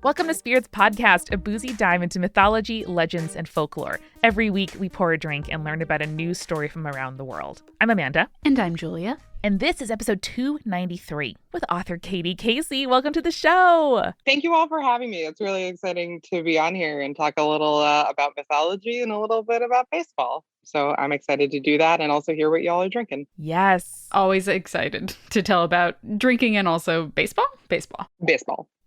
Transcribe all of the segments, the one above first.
Welcome to Spirits Podcast, a boozy dive into mythology, legends, and folklore. Every week, we pour a drink and learn about a new story from around the world. I'm Amanda. And I'm Julia. And this is episode 293 with author Katie Casey. Welcome to the show. Thank you all for having me. It's really exciting to be on here and talk a little about mythology and a little bit about baseball. So I'm excited to do that and also hear what y'all are drinking. Yes. Always excited to tell about drinking and also baseball.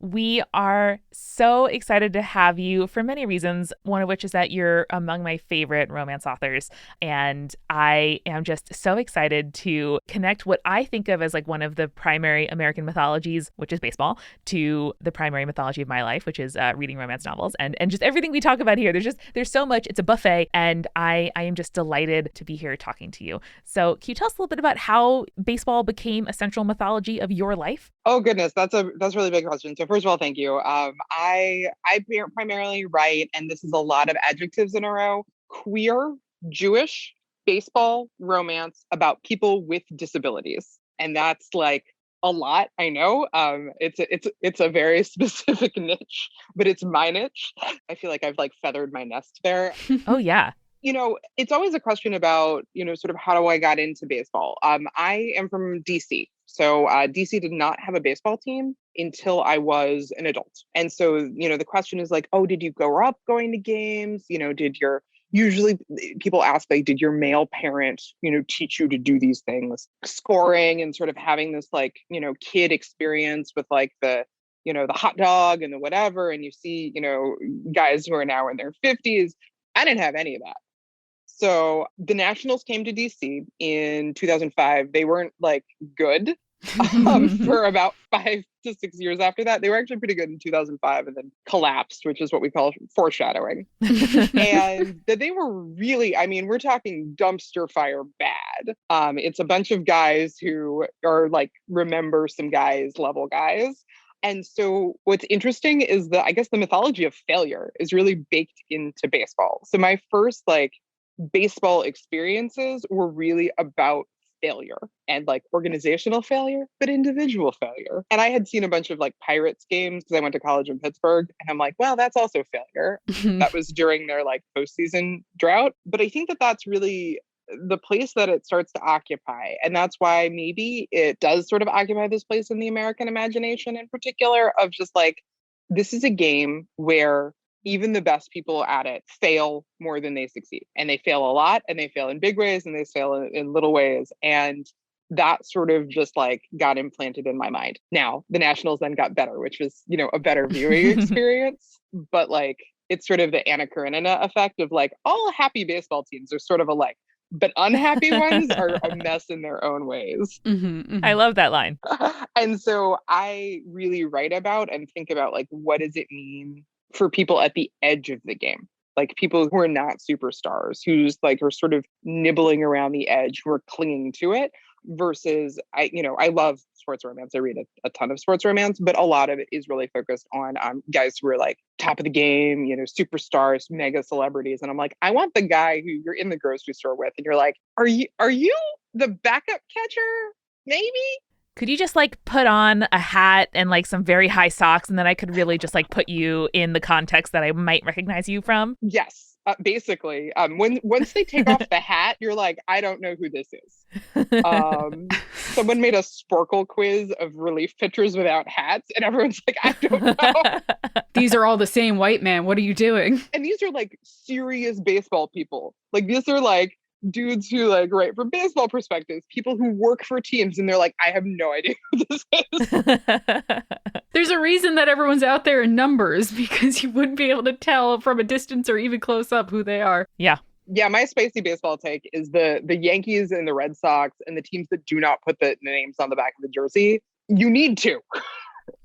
We are so excited to have you for many reasons, one of which is that you're among my favorite romance authors. And I am just so excited to connect what I think of as like one of the primary American mythologies, which is baseball, to the primary mythology of my life, which is reading romance novels. And just everything we talk about here, there's so much. It's a buffet. And I am just delighted to be here talking to you. So can you tell us a little bit about how baseball became a central mythology of your life? Oh, goodness. That's a really big question. So first of all, thank you. I primarily write, and this is a lot of adjectives in a row, queer, Jewish, baseball, romance about people with disabilities. And that's like a lot, I know. It's a very specific niche, but it's my niche. I feel like I've like feathered my nest there. Oh, yeah. You know, it's always a question about, sort of how I got into baseball. I am from DC. So DC did not have a baseball team until I was an adult. And so, the question is like, oh, did you grow up going to games? Usually people ask, like, did your male parent, teach you to do these things? Scoring and sort of having this like, kid experience with like the hot dog and the whatever. And you see, guys who are now in their 50s. I didn't have any of that. So the Nationals came to DC in 2005. They weren't like good for about 5 to 6 years after that. They were actually pretty good in 2005 and then collapsed, which is what we call foreshadowing. And that they were really, we're talking dumpster fire bad. It's a bunch of guys who are like remember some guys level guys. And so what's interesting is I guess the mythology of failure is really baked into baseball. So my first like baseball experiences were really about failure and like organizational failure, but individual failure. And I had seen a bunch of like Pirates games because I went to college in Pittsburgh. And I'm like, well, that's also failure. That was during their like postseason drought. But I think that that's really the place that it starts to occupy. And that's why maybe it does sort of occupy this place in the American imagination in particular of just like, this is a game where even the best people at it fail more than they succeed. And they fail a lot and they fail in big ways and they fail in little ways. And that sort of just like got implanted in my mind. Now, the Nationals then got better, which was, a better viewing experience. But like, it's sort of the Anna Karenina effect of like all happy baseball teams are sort of alike. But unhappy ones are a mess in their own ways. I love that line. And so I really write about and think about like, what does it mean for people at the edge of the game? Like people who are not superstars, who's like are sort of nibbling around the edge, who are clinging to it versus I love sports romance. I read a ton of sports romance, but a lot of it is really focused on guys who are like top of the game, superstars, mega celebrities. And I'm like, I want the guy who you're in the grocery store with and you're like, are you the backup catcher? Maybe? Could you just like put on a hat and like some very high socks and then I could really just like put you in the context that I might recognize you from? Yes. Basically, once they take off the hat, you're like, I don't know who this is. Someone made a Sporkle quiz of relief pitchers without hats, and everyone's like, I don't know. These are all the same white man. What are you doing? And these are like serious baseball people. Like these are like dudes who like write from baseball perspectives, people who work for teams, and they're like, I have no idea who this is. There's a reason that everyone's out there in numbers because you wouldn't be able to tell from a distance or even close up who they are. Yeah. Yeah, my spicy baseball take is the Yankees and the Red Sox and the teams that do not put the names on the back of the jersey. You need to.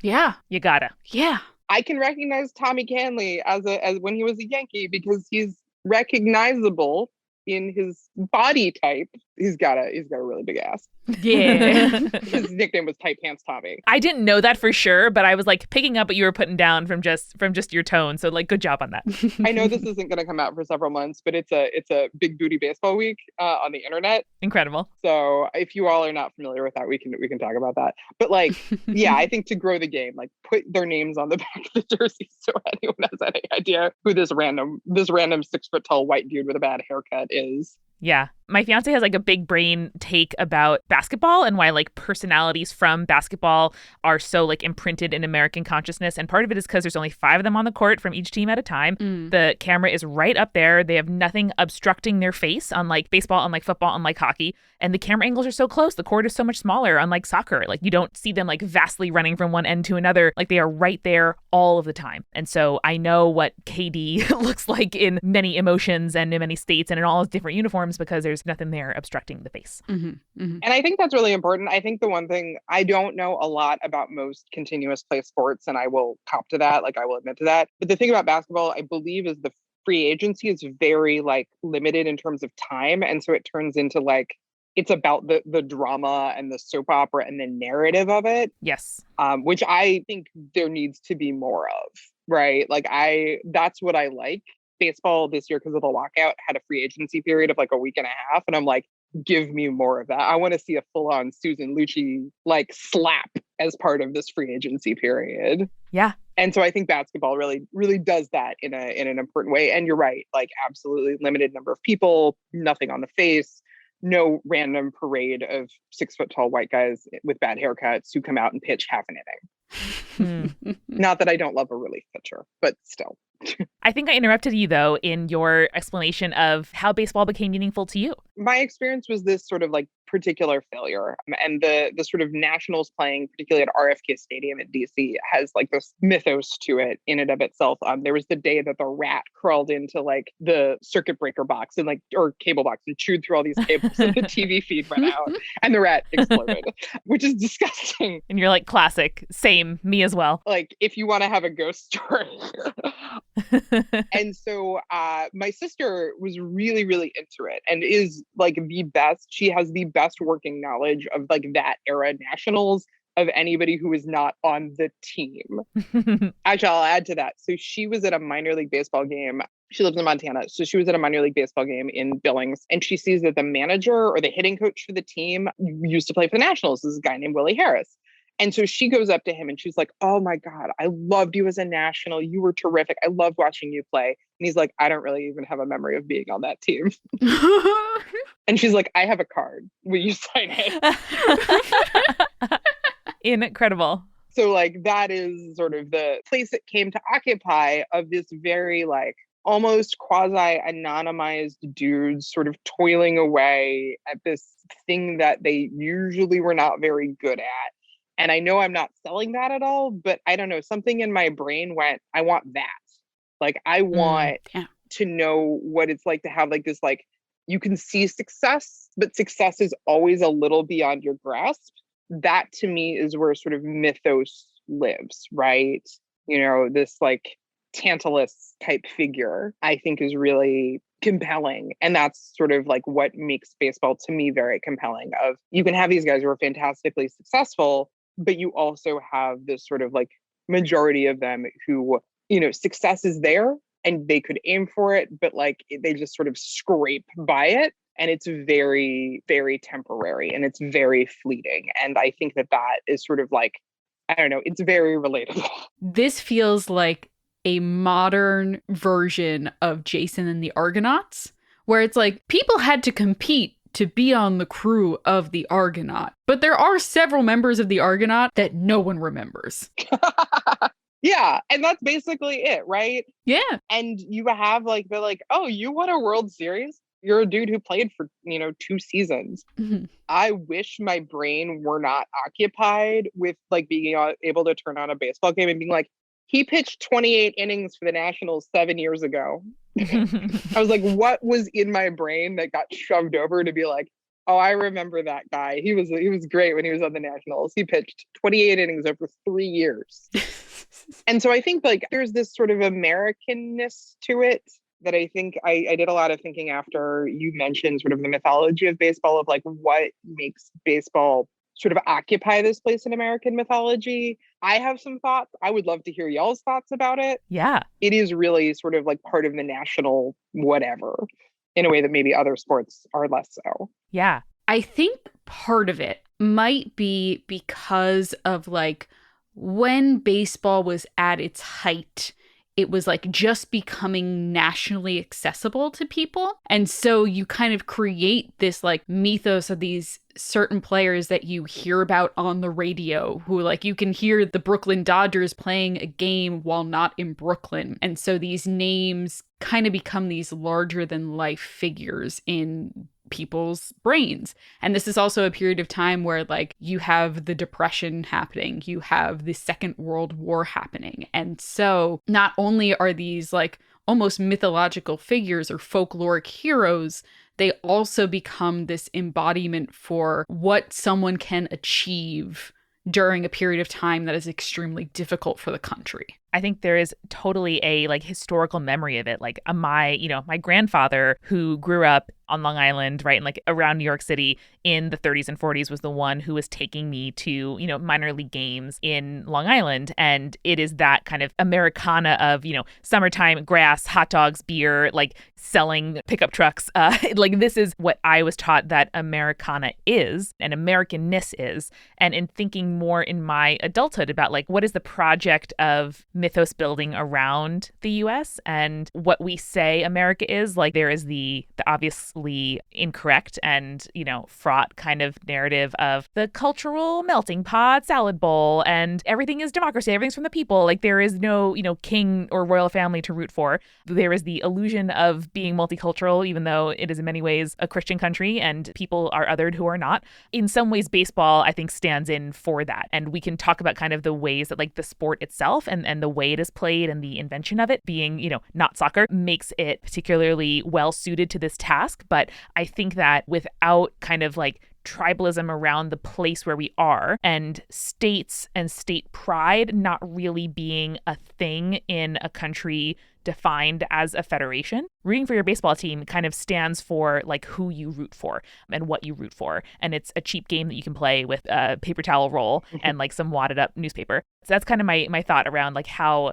Yeah. You gotta. Yeah. I can recognize Tommy Canley as when he was a Yankee because he's recognizable in his body type. He's got a really big ass. Yeah. His nickname was Tight Pants Tommy. I didn't know that for sure, but I was like picking up what you were putting down from just your tone. So like, good job on that. I know this isn't going to come out for several months, but it's a big booty baseball week on the internet. Incredible. So if you all are not familiar with that, we can talk about that. But like, yeah, I think to grow the game, like put their names on the back of the jersey so anyone has any idea who this random 6 foot tall white dude with a bad haircut is. Yeah. My fiance has like a big brain take about basketball and why like personalities from basketball are so like imprinted in American consciousness. And part of it is because there's only 5 of them on the court from each team at a time. The camera is right up there. They have nothing obstructing their face, unlike baseball, unlike football, unlike hockey. And the camera angles are so close. The court is so much smaller, unlike soccer. Like you don't see them like vastly running from one end to another. Like they are right there all of the time. And so I know what KD looks like in many emotions and in many states and in all his different uniforms because there's nothing there obstructing the face. And I think that's really important. I think the one thing, I don't know a lot about most continuous play sports, and I will cop to that, like I will admit to that. But the thing about basketball, I believe, is the free agency is very like limited in terms of time. And so it turns into like, it's about the drama and the soap opera and the narrative of it. Yes. Which I think there needs to be more of, right? Like that's what I like. Baseball this year, because of the lockout, had a free agency period of like a week and a half. And I'm like, give me more of that. I want to see a full-on Susan Lucci like slap as part of this free agency period. Yeah. And so I think basketball really, really does that in an important way. And you're right, like absolutely limited number of people, nothing on the face, no random parade of 6 foot tall white guys with bad haircuts who come out and pitch half an inning. Not that I don't love a relief pitcher, but still. I think I interrupted you, though, in your explanation of how baseball became meaningful to you. My experience was this sort of like particular failure. And the sort of nationals playing, particularly at RFK Stadium at DC, has like this mythos to it in and of itself. There was the day that the rat crawled into like the circuit breaker box and like, or cable box, and chewed through all these cables and the TV feed went out and the rat exploded, which is disgusting. And you're like, classic. Same. Me as well. Like, if you want to have a ghost story. And so my sister was really, really into it and is like the best. She has the best working knowledge of like that era nationals of anybody who is not on the team. Actually, I'll add to that. So she was at a minor league baseball game. She lives in Montana. So she was at a minor league baseball game in Billings, and she sees that the manager or the hitting coach for the team used to play for the Nationals. This is a guy named Willie Harris. And so she goes up to him and she's like, oh my God, I loved you as a national. You were terrific. I loved watching you play. And he's like, I don't really even have a memory of being on that team. And she's like, I have a card. Will you sign it? Incredible. So like that is sort of the place it came to occupy of this very like almost quasi-anonymized dudes sort of toiling away at this thing that they usually were not very good at. And I know I'm not selling that at all, but I don't know, something in my brain went, I want that. Like, I want to know what it's like to have like this, like, you can see success, but success is always a little beyond your grasp. That to me is where sort of mythos lives, right? You know, this like Tantalus type figure, I think is really compelling. And that's sort of like what makes baseball to me very compelling. Of you can have these guys who are fantastically successful, but you also have this sort of like majority of them who, you know, success is there and they could aim for it, but like they just sort of scrape by it. And it's very, very temporary and it's very fleeting. And I think that that is sort of like, I don't know, it's very relatable. This feels like a modern version of Jason and the Argonauts, where it's like people had to compete to be on the crew of the Argonaut. But there are several members of the Argonaut that no one remembers. Yeah. And that's basically it, right? Yeah. And you have like, they're like, oh, you won a World Series? You're a dude who played for, 2 seasons. Mm-hmm. I wish my brain were not occupied with like being able to turn on a baseball game and being like, he pitched 28 innings for the Nationals 7 years ago. I was like, what was in my brain that got shoved over to be like, oh, I remember that guy. He was great when he was on the Nationals. He pitched 28 innings over 3 years. And so I think like there's this sort of Americanness to it that I think I did a lot of thinking after you mentioned sort of the mythology of baseball, of like what makes baseball sort of occupy this place in American mythology. I have some thoughts. I would love to hear y'all's thoughts about it. Yeah. It is really sort of like part of the national whatever in a way that maybe other sports are less so. Yeah. I think part of it might be because of like when baseball was at its height, it was like just becoming nationally accessible to people. And so you kind of create this like mythos of these certain players that you hear about on the radio who like you can hear the Brooklyn Dodgers playing a game while not in Brooklyn. And so these names kind of become these larger than life figures in people's brains. And this is also a period of time where like you have the Depression happening, you have the Second World War happening. And so not only are these like almost mythological figures or folkloric heroes, they also become this embodiment for what someone can achieve during a period of time that is extremely difficult for the country. I think there is totally a like historical memory of it. Like my grandfather who grew up on Long Island, right, and like around New York City in the 30s and 40s was the one who was taking me to, minor league games in Long Island. And it is that kind of Americana of, summertime, grass, hot dogs, beer, like selling pickup trucks. Like this is what I was taught that Americana is and Americanness is. And in thinking more in my adulthood about like what is the project of mythos building around the US and what we say America is, like there is the obviously incorrect and, fraught kind of narrative of the cultural melting pot salad bowl and everything is democracy, everything's from the people. Like there is no, king or royal family to root for. There is the illusion of being multicultural, even though it is in many ways a Christian country and people are othered who are not. In some ways, baseball, I think, stands in for that. And we can talk about kind of the ways that like the sport itself and the way it is played and the invention of it being, not soccer makes it particularly well suited to this task. But I think that without kind of like tribalism around the place where we are and states and state pride not really being a thing in a country defined as a federation, rooting for your baseball team kind of stands for like who you root for and what you root for. And it's a cheap game that you can play with a paper towel roll and like some wadded up newspaper. So that's kind of my thought around like how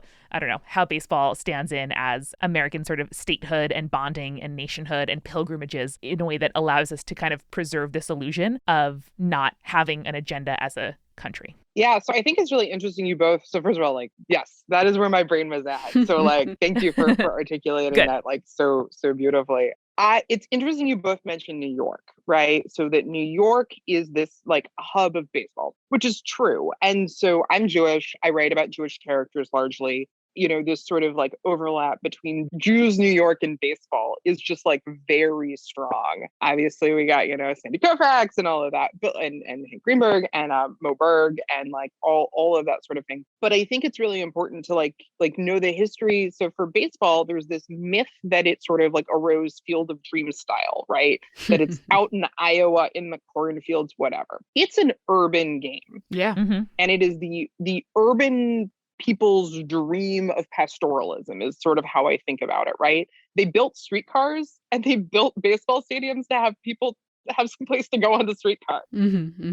baseball stands in as American sort of statehood and bonding and nationhood and pilgrimages in a way that allows us to kind of preserve this illusion of not having an agenda as a country. Yeah, so I think it's really interesting you both. So first of all, like, yes, that is where my brain was at. So like, thank you for articulating that like so beautifully. It's interesting you both mentioned New York, right? So that New York is this like hub of baseball, which is true. And so I'm Jewish. I write about Jewish characters largely. This sort of like overlap between Jews, New York, and baseball is just like very strong. Obviously, we got, Sandy Koufax and all of that, but and Hank Greenberg and Mo Berg and like all of that sort of thing. But I think it's really important to like know the history. So for baseball, there's this myth that it's sort of like a Rose Field of Dreams style, right? That it's out in Iowa in the cornfields, whatever. It's an urban game. Yeah. Mm-hmm. And it is the urban people's dream of pastoralism is sort of how I think about it, right? They built streetcars and they built baseball stadiums to have people have some place to go on the streetcar,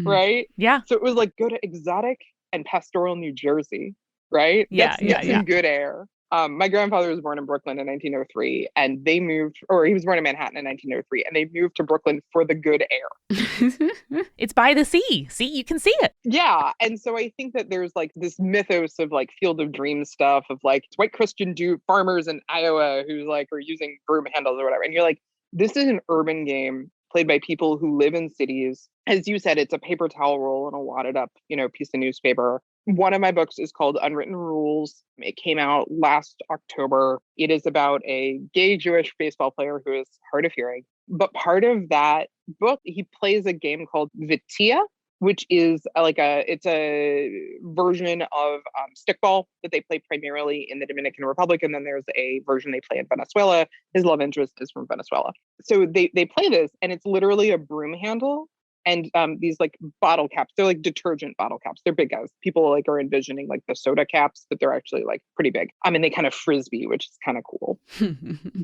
right? Yeah. So it was like go to exotic and pastoral New Jersey, right? Yeah, That's some good air. My grandfather was born in Brooklyn in 1903 and he was born in Manhattan in 1903 and they moved to Brooklyn for the good air. It's by the sea. See, you can see it. Yeah. And so I think that there's like this mythos of like Field of Dreams stuff of like white Christian farmers in Iowa who like are using broom handles or whatever. And you're like, this is an urban game played by people who live in cities. As you said, it's a paper towel roll and a wadded up, piece of newspaper. One of my books is called Unwritten Rules. It came out last October. It is about a gay Jewish baseball player who is hard of hearing. But part of that book, he plays a game called Vitia, which is it's a version of stickball that they play primarily in the Dominican Republic. And then there's a version they play in Venezuela. His love interest is from Venezuela. So they play this and it's literally a broom handle And these like bottle caps, they're like detergent bottle caps. They're big guys. People like are envisioning like the soda caps, but they're actually like pretty big. I mean, they kind of frisbee, which is kind of cool.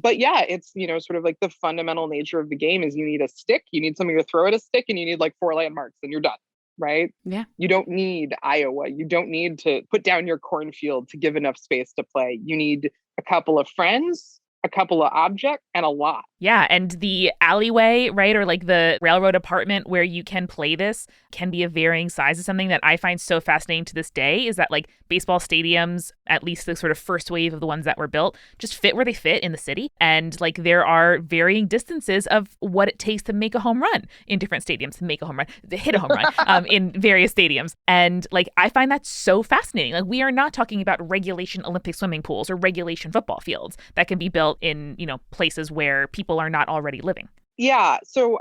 But yeah, it's, sort of like the fundamental nature of the game is you need a stick, you need something to throw at a stick, and you need like 4 landmarks and you're done. Right? Yeah. You don't need Iowa. You don't need to put down your cornfield to give enough space to play. You need a couple of friends, a couple of objects, and a lot. Yeah, and the alleyway, right, or like the railroad apartment where you can play this can be of varying sizes. Something that I find so fascinating to this day is that like baseball stadiums, at least the sort of first wave of the ones that were built, just fit where they fit in the city. And like there are varying distances of what it takes to make a home run in different stadiums, to make a home run, to hit a home run in various stadiums. And like I find that so fascinating. Like we are not talking about regulation Olympic swimming pools or regulation football fields that can be built in, places where people are not already living. Yeah. So,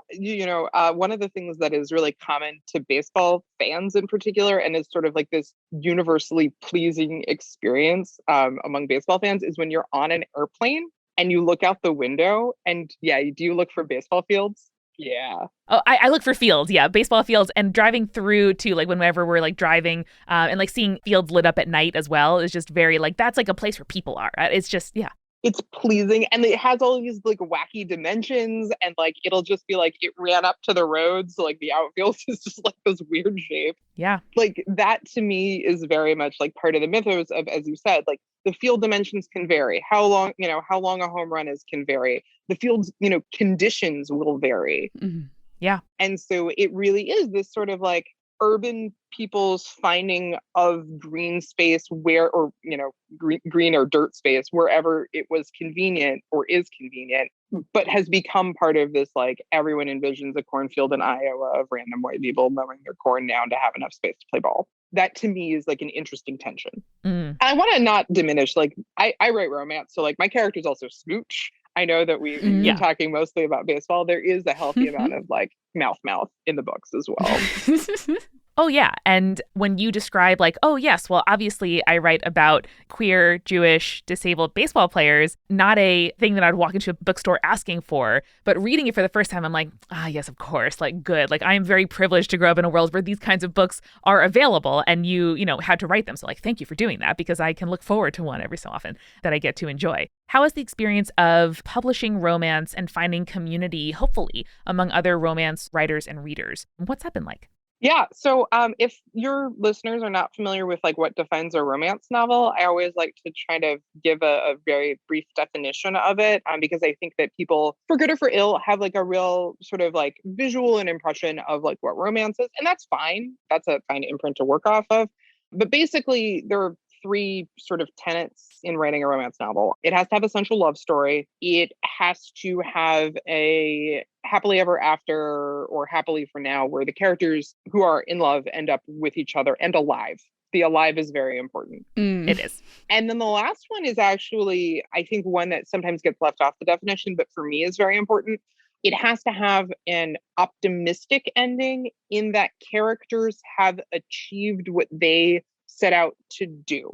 one of the things that is really common to baseball fans in particular, and is sort of like this universally pleasing experience among baseball fans, is when you're on an airplane and you look out the window and do you look for baseball fields? Yeah. Oh, I look for fields. Yeah. Baseball fields, and driving through to like whenever we're like driving and like seeing fields lit up at night as well is just very like, that's like a place where people are. It's just, yeah. It's pleasing, and it has all these like wacky dimensions, and like it'll just be like it ran up to the road, so like the outfield is just like this weird shape. Yeah, like that to me is very much like part of the mythos of, as you said, like the field dimensions can vary. How long a home run is can vary. The field's conditions will vary. Mm-hmm. Yeah, and so it really is this sort of like urban people's finding of green space green or dirt space wherever it was convenient or is convenient, but has become part of this like everyone envisions a cornfield in Iowa of random white people mowing their corn down to have enough space to play ball. That to me is like an interesting tension. And I want to not diminish, like I write romance, so like my characters also smooch. I know that we're talking mostly about baseball. There is a healthy amount of like mouth in the books as well. Oh, yeah. And when you describe like, oh, yes, well, obviously I write about queer, Jewish, disabled baseball players, not a thing that I'd walk into a bookstore asking for, but reading it for the first time, I'm like, yes, of course, like good. Like I am very privileged to grow up in a world where these kinds of books are available and you had to write them. So like, thank you for doing that because I can look forward to one every so often that I get to enjoy. How has the experience of publishing romance and finding community, hopefully, among other romance writers and readers? What's that been like? Yeah. So if your listeners are not familiar with like what defines a romance novel, I always like to try to give a very brief definition of it because I think that people, for good or for ill, have like a real sort of like visual and impression of like what romance is. And that's fine. That's a fine imprint to work off of. But basically, there are 3 sort of tenets in writing a romance novel. It has to have a central love story. It has to have a happily ever after or happily for now, where the characters who are in love end up with each other and alive. The alive is very important. It is. And then the last one is actually, I think, one that sometimes gets left off the definition, but for me is very important. It has to have an optimistic ending in that characters have achieved what they set out to do.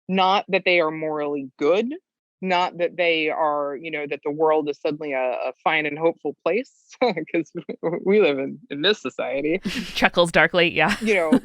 Not that they are morally good, not that they are, that the world is suddenly a fine and hopeful place, because we live in this society. Chuckles darkly, yeah.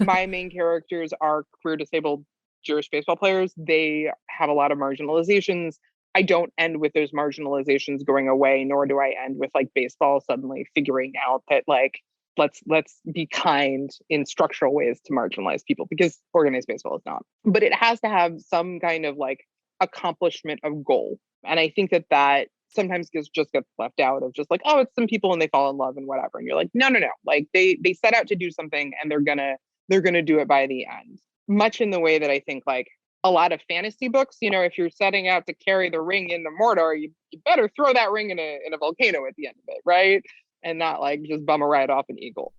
My main characters are queer, disabled Jewish baseball players. They have a lot of marginalizations. I don't end with those marginalizations going away, nor do I end with like baseball suddenly figuring out that like, let's be kind in structural ways to marginalize people, because organized baseball is not. But it has to have some kind of like accomplishment of goal. And I think that sometimes just gets left out of just like, oh, it's some people and they fall in love and whatever. And you're like, no. Like they set out to do something and they're gonna do it by the end. Much in the way that I think like a lot of fantasy books, if you're setting out to carry the ring into Mordor, you better throw that ring in a volcano at the end of it, right? And not like just bum a ride off an eagle.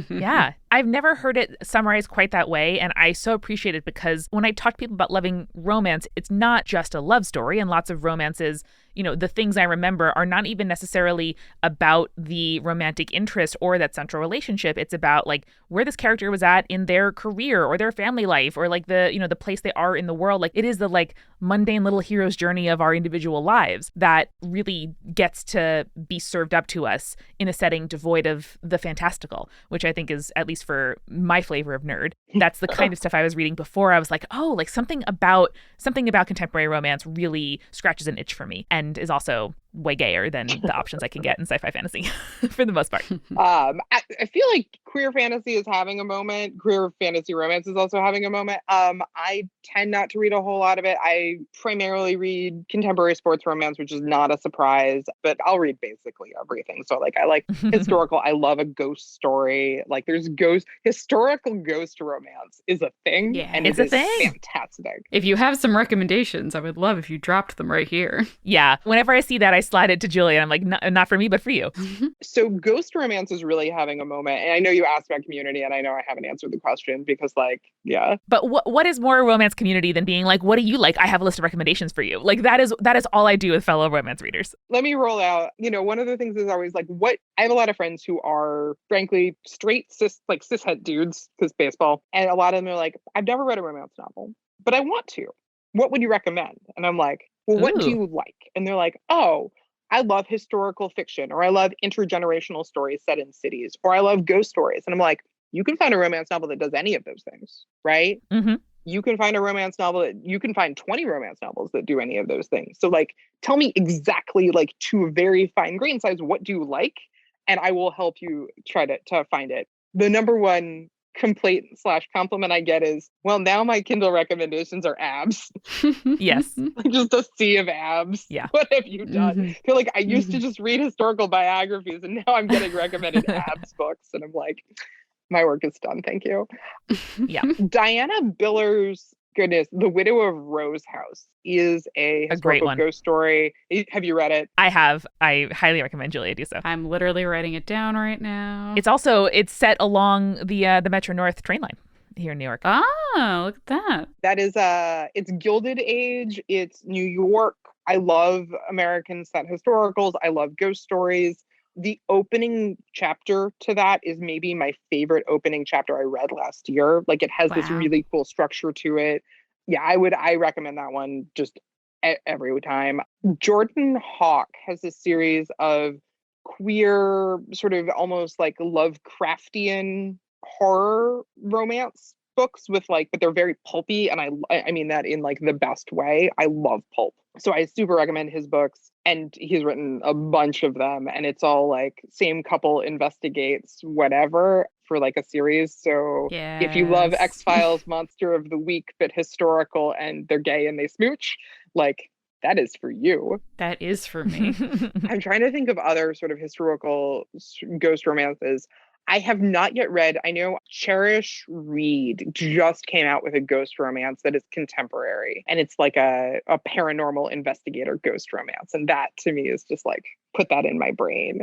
Yeah. I've never heard it summarized quite that way, and I so appreciate it because when I talk to people about loving romance, it's not just a love story, and lots of romances, you know, the things I remember are not even necessarily about the romantic interest or that central relationship. It's about like where this character was at in their career or their family life or like the, you know, the place they are in the world. Like it is the like mundane little hero's journey of our individual lives that really gets to be served up to us in a setting devoid of the fantastical, which I think is, at least for my flavor of nerd, that's the kind of stuff I was reading before. I was like, oh, like something about contemporary romance really scratches an itch for me and is also way gayer than the options I can get in sci-fi fantasy for the most part. I feel like queer fantasy is having a moment. Queer fantasy romance is also having a moment. I tend not to read a whole lot of it. I primarily read contemporary sports romance, which is not a surprise, but I'll read basically everything. So like I like historical. I love a ghost story. Like there's historical ghost romance is a thing. Yeah, and it's a thing. Fantastic. If you have some recommendations, I would love if you dropped them right here. Yeah. Whenever I see that, I slide it to Julie and I'm like, not for me, but for you. So ghost romance is really having a moment. And I know you asked about Community, and I know I haven't answered the question because like, yeah. But what is more romance Community than being like, what do you like? I have a list of recommendations for you. Like that is all I do with fellow romance readers. Let me roll out, you know, one of the things is always like I have a lot of friends who are frankly straight cishet dudes because baseball. And a lot of them are like, I've never read a romance novel, but I want to. What would you recommend? And I'm like, well, what do you like? And they're like, oh, I love historical fiction, or I love intergenerational stories set in cities, or I love ghost stories. And I'm like, you can find a romance novel that does any of those things, right? Mm-hmm. You can find a romance novel you can find 20 romance novels that do any of those things. So like, tell me exactly, like to a very fine grain size, what do you like? And I will help you try to find it. The number one complaint/compliment I get is, well, now my Kindle recommendations are abs. Yes. Just a sea of abs. Yeah. What have you done? I feel like I used to just read historical biographies and now I'm getting recommended abs books. And I'm like, my work is done. Thank you. Yeah. Diana Biller's goodness, The Widow of Rose House is a great one. Ghost story. Have you read it? I have. I highly recommend Julia do so. I'm literally writing it down right now. It's set along the Metro North train line here in New York. Oh, look at that. That is it's Gilded Age. It's New York. I love American set historicals. I love ghost stories. The opening chapter to that is maybe my favorite opening chapter I read last year. Like it has this really cool structure to it. Yeah, I recommend that one just every time. Jordan Hawk has a series of queer, sort of almost like Lovecraftian horror romance books with but they're very pulpy, and I mean that in like the best way. I love pulp. So I super recommend his books, and he's written a bunch of them, and it's all like same couple investigates whatever for like a series. So if you love X-Files Monster of the Week but historical and they're gay and they smooch, like that is for you. That is for me. I'm trying to think of other sort of historical ghost romances. I have not yet read, I know Cherish Reed just came out with a ghost romance that is contemporary. And it's like a paranormal investigator ghost romance. And that to me is just like, put that in my brain.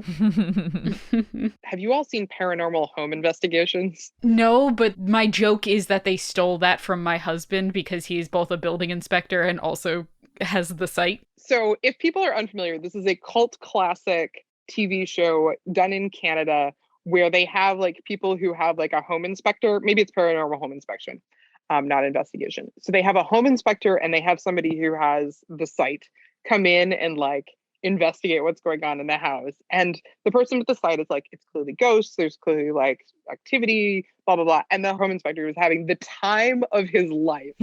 Have you all seen Paranormal Home Investigations? No, but my joke is that they stole that from my husband because he's both a building inspector and also has the site. So if people are unfamiliar, this is a cult classic TV show done in Canada where they have like people who have like a home inspector. Maybe it's paranormal home inspection, not investigation. So they have a home inspector and they have somebody who has the site come in and like investigate what's going on in the house. And the person with the site is like, it's clearly ghosts. There's clearly like activity, blah, blah, blah. And the home inspector is having the time of his life.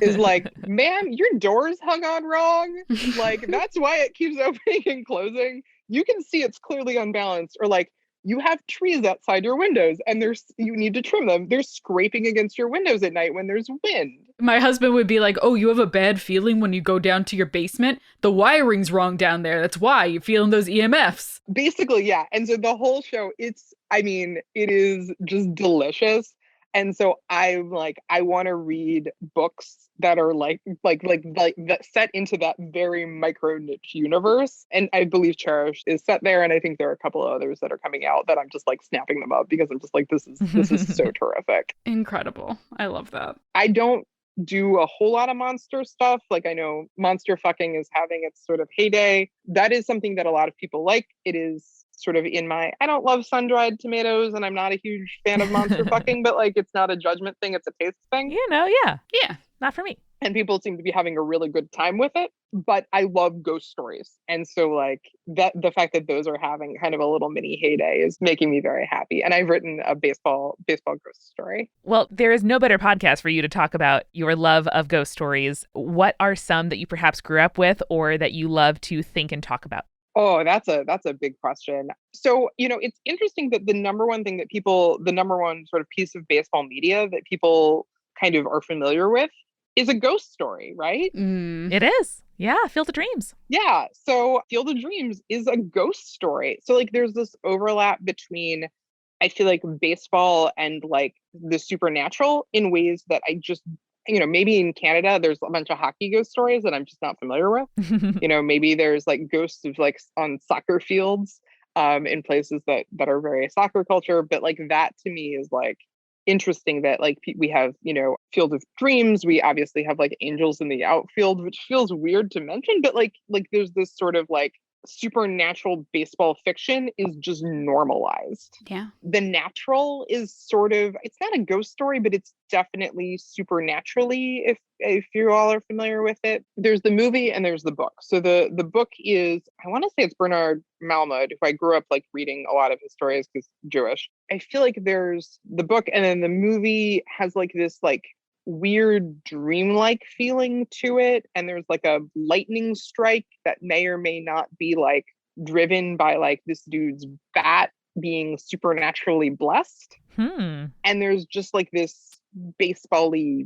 Is like, ma'am, your door's hung on wrong. Like, that's why it keeps opening and closing. You can see it's clearly unbalanced. Or like, you have trees outside your windows and you need to trim them. They're scraping against your windows at night when there's wind. My husband would be like, oh, you have a bad feeling when you go down to your basement? The wiring's wrong down there. That's why you're feeling those EMFs. Basically, yeah. And so the whole show, it is just delicious. And so I'm like, I want to read books that are like that set into that very micro niche universe. And I believe Cherish is set there. And I think there are a couple of others that are coming out that I'm just like snapping them up because I'm just like, this is so terrific. Incredible. I love that. I don't do a whole lot of monster stuff. Like, I know monster fucking is having its sort of heyday. That is something that a lot of people like. It is sort of in my, I don't love sun-dried tomatoes and I'm not a huge fan of monster fucking, but like, it's not a judgment thing, it's a taste thing. You know, yeah. Yeah. Not for me. And people seem to be having a really good time with it. But I love ghost stories. And so like that, the fact that those are having kind of a little mini heyday is making me very happy. And I've written a baseball ghost story. Well, there is no better podcast for you to talk about your love of ghost stories. What are some that you perhaps grew up with or that you love to think and talk about? Oh, that's a big question. So, it's interesting that the number one sort of piece of baseball media that people kind of are familiar with is a ghost story, right? It is. Yeah, Field of Dreams. Yeah. So Field of Dreams is a ghost story. So like there's this overlap between, I feel like, baseball and like the supernatural in ways that I just, maybe in Canada, there's a bunch of hockey ghost stories that I'm just not familiar with. Maybe there's like ghosts of like on soccer fields in places that are very soccer culture. But like that to me is like interesting that like we have, Field of Dreams. We obviously have like angels in the outfield, which feels weird to mention. But like there's this sort of like supernatural baseball fiction is just normalized. Yeah. The natural is sort of, it's not a ghost story, but it's definitely supernaturally, if you all are familiar with it. There's the movie and there's the book. So the book is, I want to say it's Bernard Malmud, who I grew up like reading a lot of his stories because Jewish. I feel like there's the book and then the movie has like this like weird dreamlike feeling to it, and there's like a lightning strike that may or may not be like driven by like this dude's bat being supernaturally blessed. And there's just like this baseball-y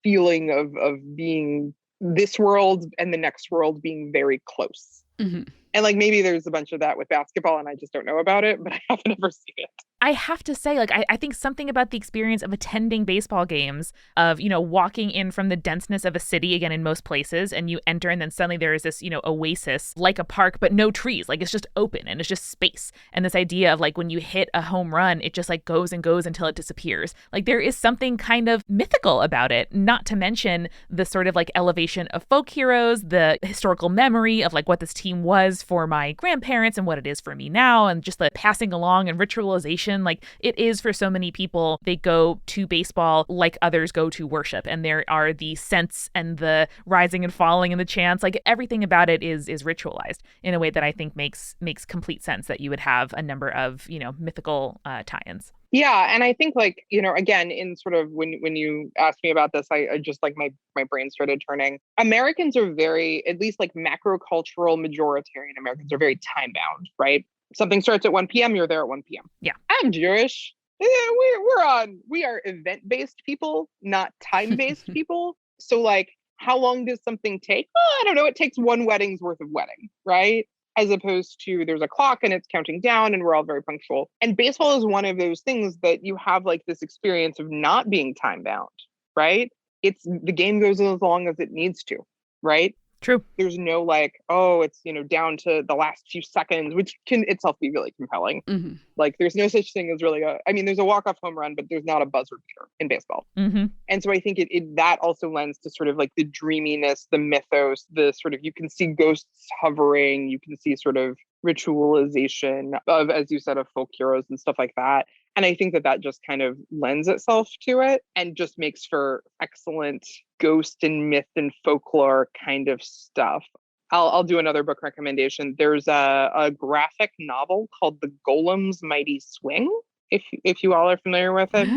feeling of being this world and the next world being very close. And like maybe there's a bunch of that with basketball and I just don't know about it, but I haven't ever seen it. I have to say, like, I think something about the experience of attending baseball games, of, walking in from the denseness of a city, again, in most places, and you enter and then suddenly there is this, oasis, like a park, but no trees. Like, it's just open and it's just space. And this idea of like when you hit a home run, it just like goes and goes until it disappears. Like there is something kind of mythical about it, not to mention the sort of like elevation of folk heroes, the historical memory of like what this team was for my grandparents and what it is for me now, and just the passing along and ritualization. Like it is for so many people, they go to baseball like others go to worship, and there are the scents and the rising and falling and the chants. Like everything about it is ritualized in a way that I think makes complete sense that you would have a number of mythical tie-ins. Yeah, and I think like again, in sort of when you asked me about this, I just like my brain started turning. Americans are very, at least like macro cultural majoritarian Americans are very time bound, right? Something starts at 1 p.m., you're there at 1 p.m. Yeah. I'm Jewish. We are event-based people, not time-based people. So like, how long does something take? I don't know. It takes one wedding's worth of wedding, right? As opposed to there's a clock and it's counting down and we're all very punctual. And baseball is one of those things that you have like this experience of not being time-bound, right? The game goes as long as it needs to, right? True. There's no like, oh, it's, down to the last few seconds, which can itself be really compelling. Like there's no such thing as really there's a walk-off home run, but there's not a buzzer beater in baseball. And so I think that also lends to sort of like the dreaminess, the mythos, the sort of, you can see ghosts hovering, you can see sort of ritualization of, as you said, of folk heroes and stuff like that. And I think that just kind of lends itself to it and just makes for excellent ghost and myth and folklore kind of stuff. I'll do another book recommendation. There's a graphic novel called The Golems' Mighty Swing, if you all are familiar with it.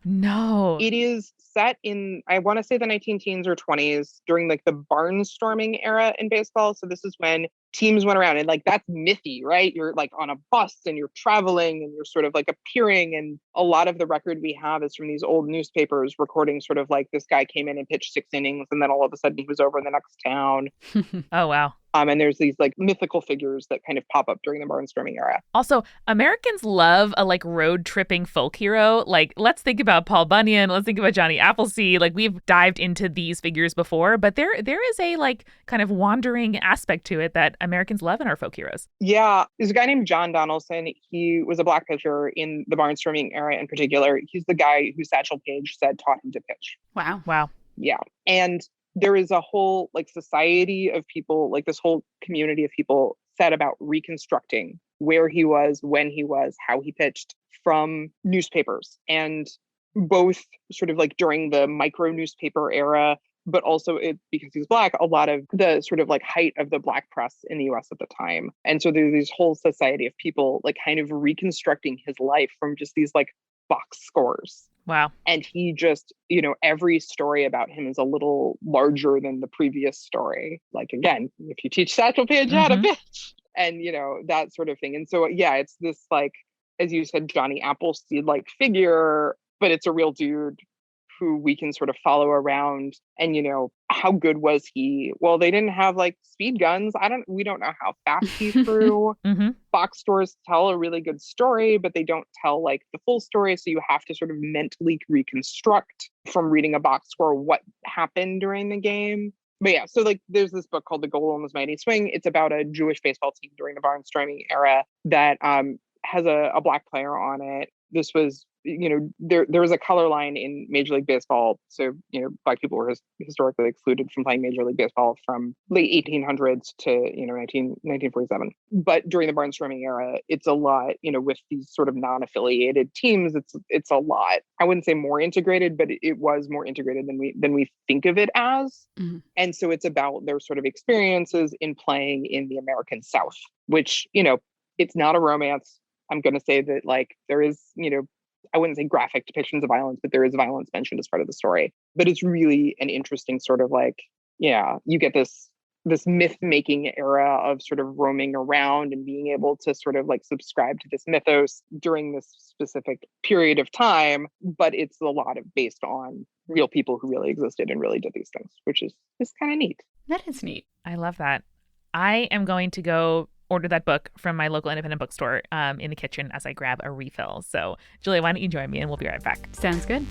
No. It is set in, I want to say the 19 teens or 20s during like the barnstorming era in baseball. So this is when teams went around and like that's mythy, right? You're like on a bus and you're traveling and you're sort of like appearing. And a lot of the record we have is from these old newspapers recording sort of like this guy came in and pitched 6 innings and then all of a sudden he was over in the next town. Oh, wow. And there's these like mythical figures that kind of pop up during the barnstorming era. Also, Americans love a like road tripping folk hero. Like, let's think about Paul Bunyan. Let's think about Johnny Appleseed. Like, we've dived into these figures before, but there is a like kind of wandering aspect to it that Americans love in our folk heroes. Yeah. There's a guy named John Donaldson. He was a black pitcher in the barnstorming era in particular. He's the guy who Satchel Paige said taught him to pitch. Wow. Yeah. And there is a whole like society of people, like this whole community of people set about reconstructing where he was, when he was, how he pitched from newspapers, and both sort of like during the micro newspaper era, but also because he was black, a lot of the sort of like height of the black press in the US at the time. And so there's this whole society of people like kind of reconstructing his life from just these like box scores. Wow. And he just, every story about him is a little larger than the previous story. Like, again, if you teach Satchel Paige how to pitch and, that sort of thing. And so, yeah, it's this, like, as you said, Johnny Appleseed like figure, but it's a real dude who we can sort of follow around. And, how good was he? Well, they didn't have like speed guns. We don't know how fast he threw. Box stores tell a really good story, but they don't tell like the full story. So you have to sort of mentally reconstruct from reading a box score what happened during the game. But yeah, so like there's this book called The Golems Mighty Swing. It's about a Jewish baseball team during the barnstorming era that has a black player on it. This was, there was a color line in Major League Baseball. So, black people were historically excluded from playing Major League Baseball from late 1800s to, 1947. But during the barnstorming era, it's a lot, with these sort of non-affiliated teams, it's a lot. I wouldn't say more integrated, but it was more integrated than we think of it as. And so it's about their sort of experiences in playing in the American South, which, it's not a romance. I'm going to say that like there is, I wouldn't say graphic depictions of violence, but there is violence mentioned as part of the story. But it's really an interesting sort of like, you get this myth-making era of sort of roaming around and being able to sort of like subscribe to this mythos during this specific period of time. But it's a lot of based on real people who really existed and really did these things, which is kind of neat. That is neat. I love that. I am going to go order that book from my local independent bookstore in the kitchen as I grab a refill. So, Julia, why don't you join me and we'll be right back. Sounds good.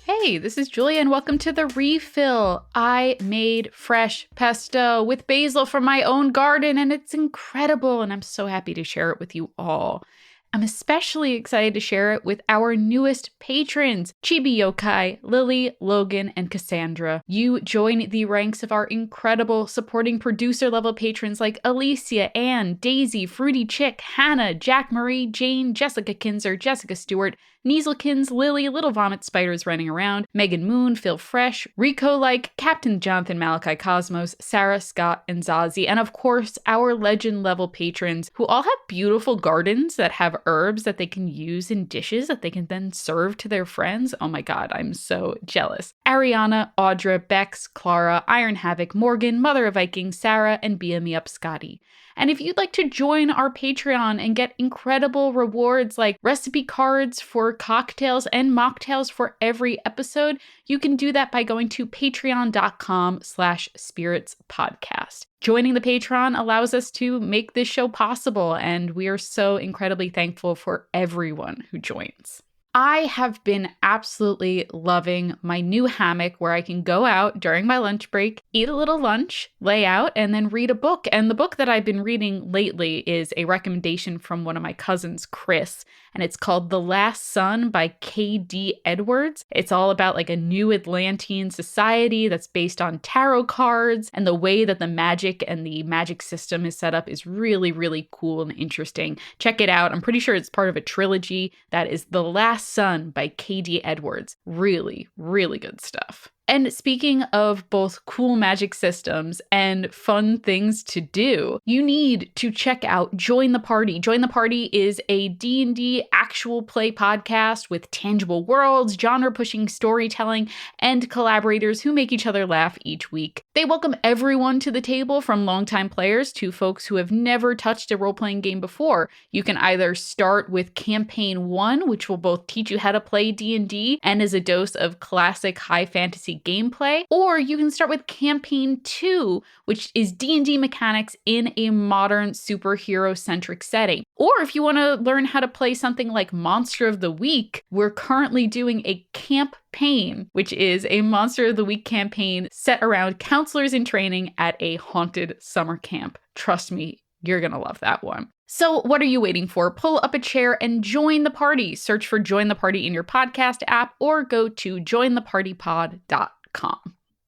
Hey, this is Julia and welcome to The Refill. I made fresh pesto with basil from my own garden and it's incredible and I'm so happy to share it with you all. I'm especially excited to share it with our newest patrons, Chibi Yokai, Lily, Logan, and Cassandra. You join the ranks of our incredible supporting producer-level patrons like Alicia, Anne, Daisy, Fruity Chick, Hannah, Jack Marie, Jane, Jessica Kinzer, Jessica Stewart, Kneaselkins, Lily, Little Vomit Spiders Running Around, Megan Moon, Phil Fresh, Rico Like, Captain Jonathan Malachi Cosmos, Sarah, Scott, and Zazie, and of course, our legend level patrons who all have beautiful gardens that have herbs that they can use in dishes that they can then serve to their friends. Oh my god, I'm so jealous. Ariana, Audra, Bex, Clara, Iron Havoc, Morgan, Mother of Vikings, Sarah, and Bia Me Up Scotty. And if you'd like to join our Patreon and get incredible rewards like recipe cards for cocktails and mocktails for every episode, you can do that by going to patreon.com/spiritspodcast. Joining the Patreon allows us to make this show possible, and we are so incredibly thankful for everyone who joins. I have been absolutely loving my new hammock where I can go out during my lunch break, eat a little lunch, lay out, and then read a book. And the book that I've been reading lately is a recommendation from one of my cousins, Chris, and it's called The Last Sun by K.D. Edwards. It's all about like a new Atlantean society that's based on tarot cards, and the way that the magic and the magic system is set up is really, really cool and interesting. Check it out. I'm pretty sure it's part of a trilogy that is The Last Sun by K.D. Edwards. Really, really good stuff. And speaking of both cool magic systems and fun things to do, you need to check out Join the Party. Join the Party is a D&D actual play podcast with tangible worlds, genre-pushing storytelling, and collaborators who make each other laugh each week. They welcome everyone to the table, from longtime players to folks who have never touched a role-playing game before. You can either start with Campaign 1, which will both teach you how to play D&D and is a dose of classic high fantasy basic gameplay, or you can start with Campaign 2, which is D&D mechanics in a modern superhero-centric setting. Or if you want to learn how to play something like Monster of the Week, we're currently doing a Campaign, which is a Monster of the Week campaign set around counselors in training at a haunted summer camp. Trust me, you're going to love that one. So what are you waiting for? Pull up a chair and join the party. Search for Join the Party in your podcast app or go to jointhepartypod.com.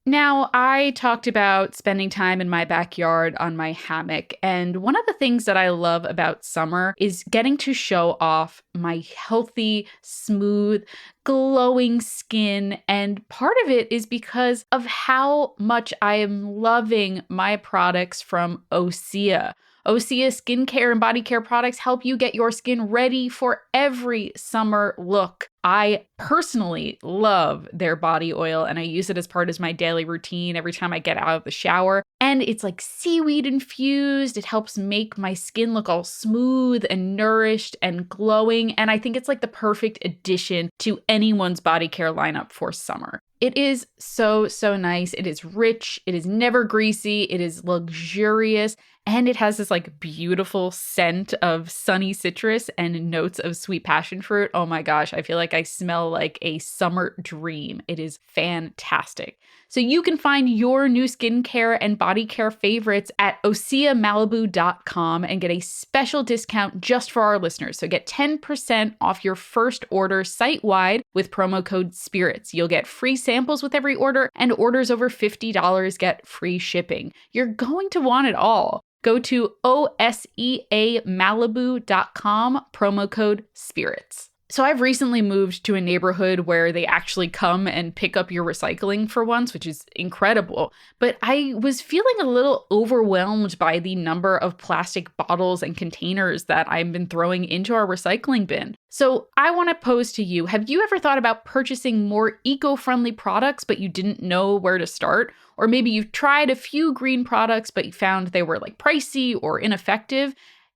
Now, I talked about spending time in my backyard on my hammock, and one of the things that I love about summer is getting to show off my healthy, smooth, glowing skin, and part of it is because of how much I am loving my products from Osea. Osea skincare and body care products help you get your skin ready for every summer look. I personally love their body oil and I use it as part of my daily routine every time I get out of the shower. And it's like seaweed infused. It helps make my skin look all smooth and nourished and glowing. And I think it's like the perfect addition to anyone's body care lineup for summer. It is so, so nice. It is rich. It is never greasy. It is luxurious. And it has this like beautiful scent of sunny citrus and notes of sweet passion fruit. Oh my gosh, I feel like I smell like a summer dream. It is fantastic. So you can find your new skincare and body care favorites at OseaMalibu.com and get a special discount just for our listeners. So get 10% off your first order site-wide with promo code SPIRITS. You'll get free samples with every order, and orders over $50 get free shipping. You're going to want it all. Go to OSEAMalibu.com, promo code SPIRITS. So I've recently moved to a neighborhood where they actually come and pick up your recycling for once, which is incredible. But I was feeling a little overwhelmed by the number of plastic bottles and containers that I've been throwing into our recycling bin. So I want to pose to you, have you ever thought about purchasing more eco-friendly products, but you didn't know where to start? Or maybe you've tried a few green products, but you found they were like pricey or ineffective?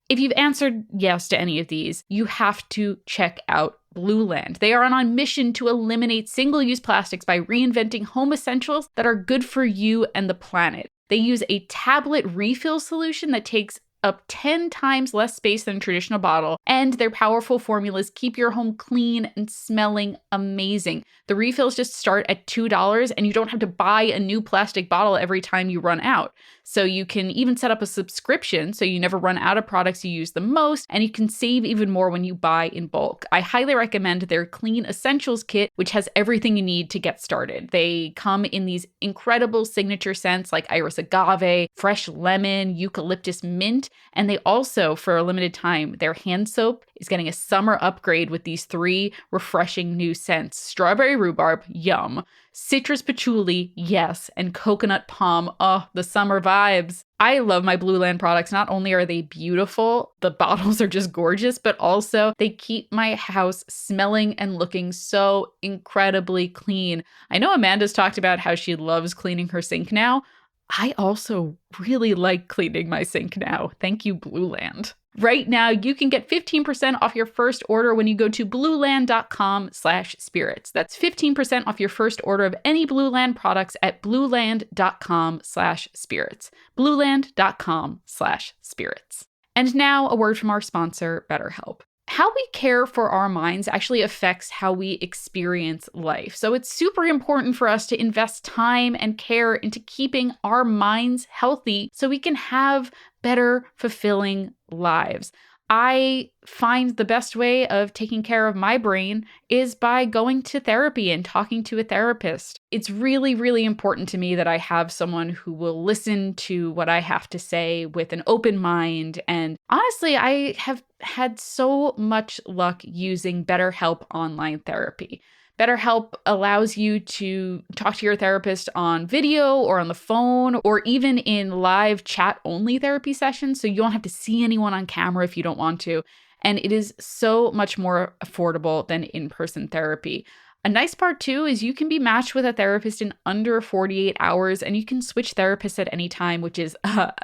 If you've answered yes to any of these, you have to check out Blueland. They are on a mission to eliminate single-use plastics by reinventing home essentials that are good for you and the planet. They use a tablet refill solution that takes up 10 times less space than a traditional bottle, and their powerful formulas keep your home clean and smelling amazing. The refills just start at $2, and you don't have to buy a new plastic bottle every time you run out. So you can even set up a subscription so you never run out of products you use the most, and you can save even more when you buy in bulk. I highly recommend their Clean Essentials Kit, which has everything you need to get started. They come in these incredible signature scents like iris agave, fresh lemon, eucalyptus mint, and they also, for a limited time, their hand soap is getting a summer upgrade with these 3 refreshing new scents. Strawberry rhubarb, yum. Citrus patchouli, yes. And coconut palm, oh, the summer vibes. I love my Blueland products. Not only are they beautiful, the bottles are just gorgeous, but also they keep my house smelling and looking so incredibly clean. I know Amanda's talked about how she loves cleaning her sink now. I also really like cleaning my sink now. Thank you, Blueland. Right now, you can get 15% off your first order when you go to blueland.com/spirits. That's 15% off your first order of any Blueland products at blueland.com/spirits. Blueland.com/spirits. And now a word from our sponsor, BetterHelp. How we care for our minds actually affects how we experience life. So it's super important for us to invest time and care into keeping our minds healthy so we can have better, fulfilling lives. I find the best way of taking care of my brain is by going to therapy and talking to a therapist. It's really, really important to me that I have someone who will listen to what I have to say with an open mind. And honestly, I have had so much luck using BetterHelp online therapy. BetterHelp allows you to talk to your therapist on video or on the phone or even in live chat-only therapy sessions, so you don't have to see anyone on camera if you don't want to. And it is so much more affordable than in-person therapy. A nice part, too, is you can be matched with a therapist in under 48 hours, and you can switch therapists at any time, which is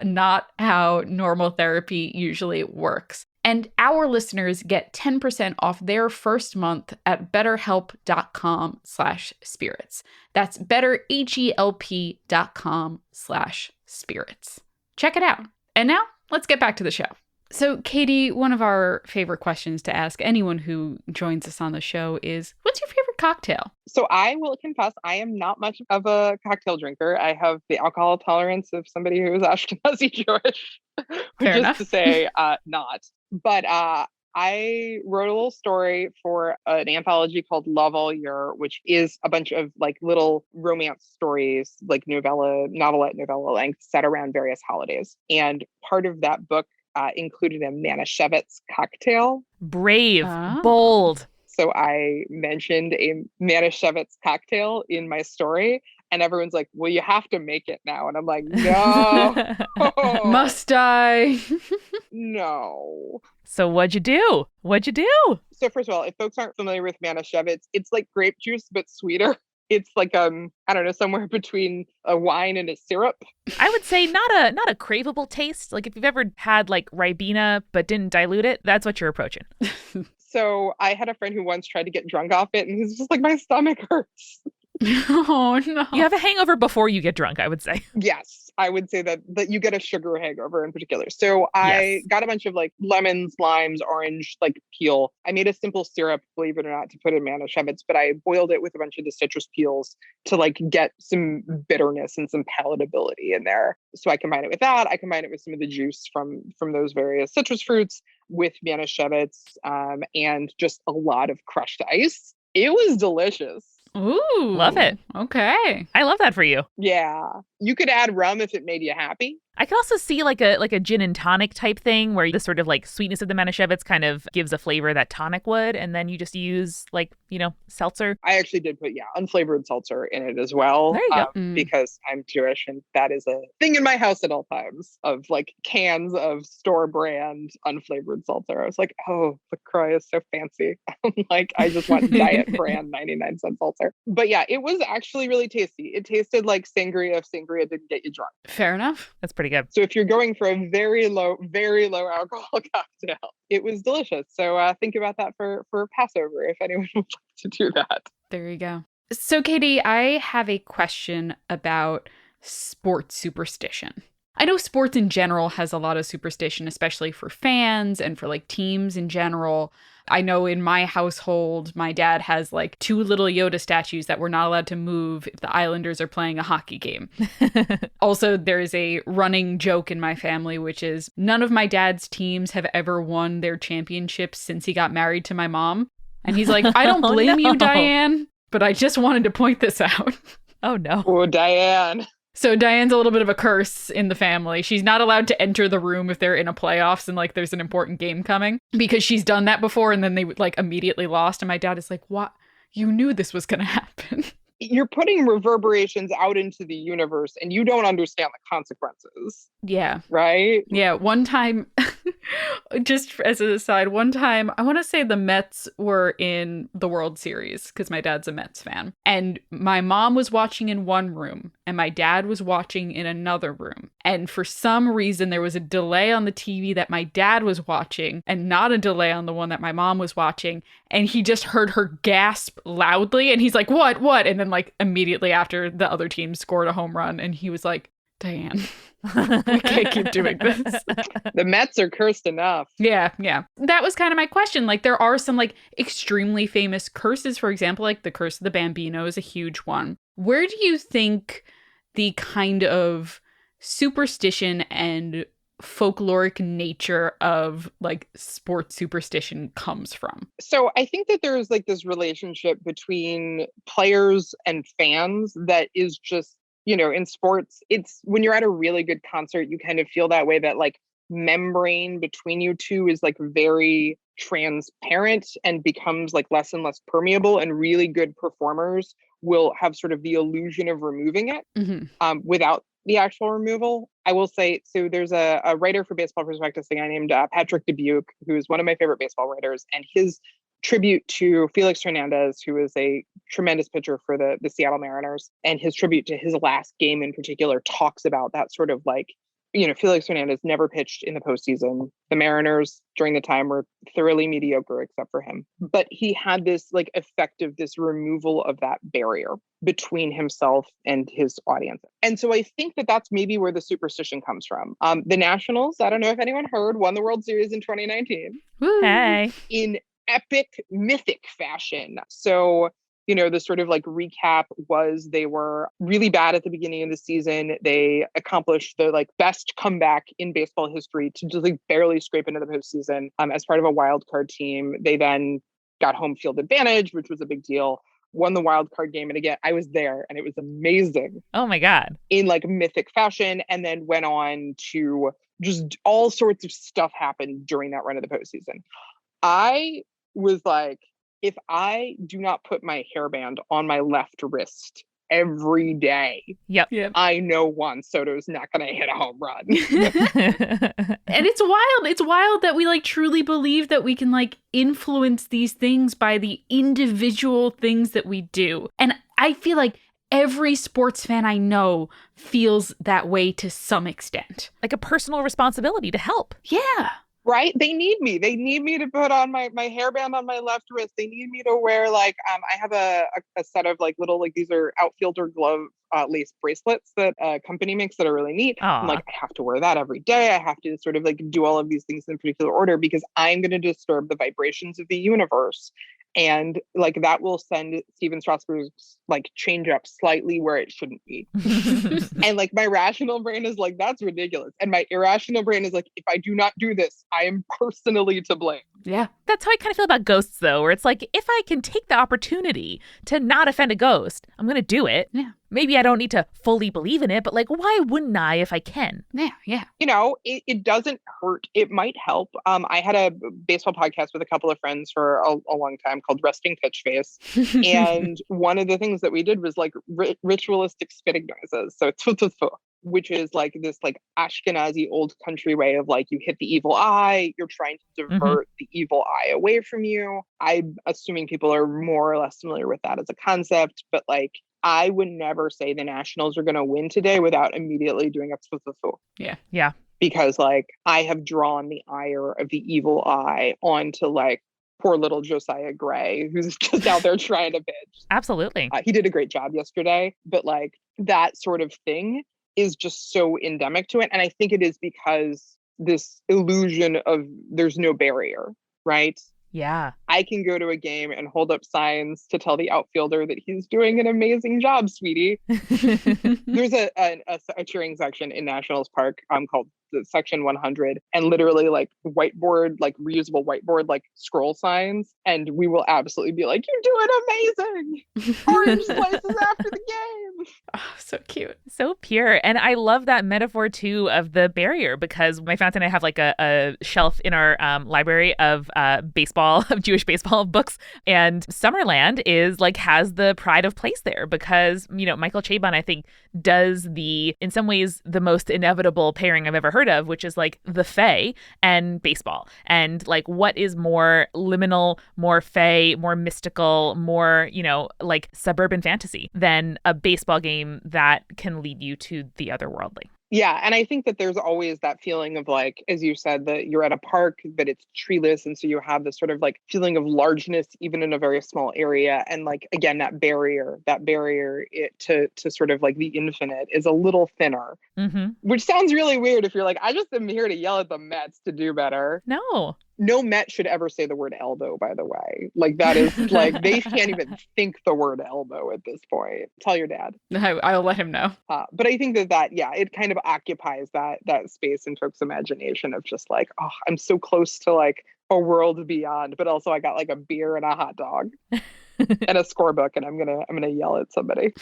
not how normal therapy usually works. And our listeners get 10% off their first month at betterhelp.com/spirits. That's betterhelp.com/spirits. Check it out. And now let's get back to the show. So, Katie, one of our favorite questions to ask anyone who joins us on the show is, what's your favorite cocktail? So I will confess, I am not much of a cocktail drinker. I have the alcohol tolerance of somebody who is Ashkenazi Jewish, Fair enough. to say not. But I wrote a little story for an anthology called Love All Year, which is a bunch of like little romance stories, like novelette length, set around various holidays. And part of that book included a Manischewitz cocktail. Brave, bold. So I mentioned a Manischewitz cocktail in my story, and everyone's like, well, you have to make it now. And I'm like, no. Must I? No. So what'd you do? So first of all, if folks aren't familiar with Manischewitz, it's like grape juice, but sweeter. It's like, I don't know, somewhere between a wine and a syrup. I would say not a craveable taste. Like if you've ever had like Ribena but didn't dilute it, that's what you're approaching. So I had a friend who once tried to get drunk off it, and he's just like, my stomach hurts. Oh, no. You have a hangover before you get drunk, I would say. Yes, I would say that you get a sugar hangover in particular. So I got a bunch of like lemons, limes, orange, like peel. I made a simple syrup, believe it or not, to put in Manischewitz, but I boiled it with a bunch of the citrus peels to like get some bitterness and some palatability in there. So I combine it with that. I combine it with some of the juice from those various citrus fruits with Manischewitz and just a lot of crushed ice. It was delicious. Ooh, love it. Okay. I love that for you. Yeah. You could add rum if it made you happy. I could also see like a gin and tonic type thing where the sort of like sweetness of the Manischewitz kind of gives a flavor that tonic would, and then you just use like, seltzer. I actually did put, unflavored seltzer in it as well. There you go. Because I'm Jewish, and that is a thing in my house at all times of like cans of store brand unflavored seltzer. I was like, oh, the cry is so fancy. Like, I just want diet brand 99-cent seltzer. But yeah, it was actually really tasty. It tasted like sangria if sangria didn't get you drunk. Fair enough. That's pretty good. So if you're going for a very low alcohol cocktail, it was delicious. So think about that for Passover if anyone would like to do that. There you go. So Katie, I have a question about sports superstition. I know sports in general has a lot of superstition, especially for fans and for like teams in general. I know in my household, my dad has like 2 little Yoda statues that we're not allowed to move if the Islanders are playing a hockey game. Also, there is a running joke in my family, which is none of my dad's teams have ever won their championships since he got married to my mom. And he's like, I don't blame you, Diane, but I just wanted to point this out. Oh, no. Oh, Diane. So Diane's a little bit of a curse in the family. She's not allowed to enter the room if they're in a playoffs and like there's an important game coming because she's done that before and then they like immediately lost. And my dad is like, what? You knew this was going to happen. You're putting reverberations out into the universe and you don't understand the consequences. Yeah. Right? Yeah. One time, just as an aside, I want to say the Mets were in the World Series because my dad's a Mets fan. And my mom was watching in one room and my dad was watching in another room. And for some reason, there was a delay on the TV that my dad was watching and not a delay on the one that my mom was watching. And he just heard her gasp loudly. And he's like, what? And then like immediately after the other team scored a home run. And he was like, Diane, we can't keep doing this. The Mets are cursed enough. Yeah. That was kind of my question. Like there are some like extremely famous curses, for example, like the curse of the Bambino is a huge one. Where do you think the kind of superstition and folkloric nature of like sports superstition comes from? So I think that there's like this relationship between players and fans that is just, in sports, it's when you're at a really good concert, you kind of feel that way, that like membrane between you two is like very transparent and becomes like less and less permeable, and really good performers will have sort of the illusion of removing it without the actual removal. I will say, so there's a writer for Baseball Prospectus, a guy named Patrick Dubuque, who's one of my favorite baseball writers, and his tribute to Felix Hernandez, who is a tremendous pitcher for the Seattle Mariners, and his tribute to his last game in particular talks about that sort of like Felix Hernandez never pitched in the postseason. The Mariners during the time were thoroughly mediocre except for him. But he had this like effective, this removal of that barrier between himself and his audience. And so I think that that's maybe where the superstition comes from. The Nationals, I don't know if anyone heard, won the World Series in 2019. Hey. In epic, mythic fashion. So the sort of like recap was they were really bad at the beginning of the season. They accomplished the like best comeback in baseball history to just like barely scrape into the postseason as part of a wild card team. They then got home field advantage, which was a big deal. Won the wild card game. And again, I was there and it was amazing. Oh my God. In like mythic fashion. And then went on to just all sorts of stuff happened during that run of the postseason. I was like, if I do not put my hairband on my left wrist every day, yep. I know Juan Soto's not going to hit a home run. And it's wild. It's wild that we like truly believe that we can like influence these things by the individual things that we do. And I feel like every sports fan I know feels that way to some extent. Like a personal responsibility to help. Yeah. Right? They need me. They need me to put on my hairband on my left wrist. They need me to wear like, I have a set of like little, like these are outfielder glove lace bracelets that a company makes that are really neat. I'm like, I have to wear that every day. I have to sort of like do all of these things in particular order because I'm going to disturb the vibrations of the universe. And like that will send Steven Strasburg's like change up slightly where it shouldn't be. And like my rational brain is like, that's ridiculous. And my irrational brain is like, if I do not do this, I am personally to blame. Yeah. That's how I kind of feel about ghosts, though, where it's like, if I can take the opportunity to not offend a ghost, I'm going to do it. Yeah. Maybe I don't need to fully believe in it, but like, why wouldn't I if I can? Yeah. It doesn't hurt. It might help. I had a baseball podcast with a couple of friends for a long time called Resting Pitch Face. And one of the things that we did was like ritualistic spitting noises. So which is like this like Ashkenazi old country way of like you hit the evil eye, you're trying to divert the evil eye away from you. I'm assuming people are more or less familiar with that as a concept, but like I would never say the Nationals are going to win today without immediately doing a Yeah. Because like I have drawn the ire of the evil eye onto like poor little Josiah Gray, who's just out there trying to pitch. Absolutely. He did a great job yesterday, but like that sort of thing is just so endemic to it. And I think it is because this illusion of there's no barrier, right? Yeah. I can go to a game and hold up signs to tell the outfielder that he's doing an amazing job, sweetie. There's a cheering section in Nationals Park called the Section 100, and literally like whiteboard, like reusable whiteboard, like scroll signs. And we will absolutely be like, you're doing amazing. Orange slices after the game. Oh, so cute. So pure. And I love that metaphor too of the barrier, because my fiance and I have like a shelf in our library of Jewish baseball books. And Summerland is like has the pride of place there because, Michael Chabon, I think, does in some ways, the most inevitable pairing I've ever heard of, which is like the Fae and baseball. And like what is more liminal, more Fae, more mystical, more, like suburban fantasy than a baseball game that can lead you to the otherworldly. Yeah. And I think that there's always that feeling of like, as you said, that you're at a park, but it's treeless. And so you have this sort of like feeling of largeness, even in a very small area. And like, again, that barrier to sort of like the infinite is a little thinner, which sounds really weird if you're like, I just am here to yell at the Mets to do better. No Met should ever say the word elbow, by the way. Like that is like, they can't even think the word elbow at this point. Tell your dad. I'll let him know. But I think that it kind of occupies that space in folks' imagination of just like, oh, I'm so close to like a world beyond, but also I got like a beer and a hot dog and a scorebook, and I'm gonna yell at somebody.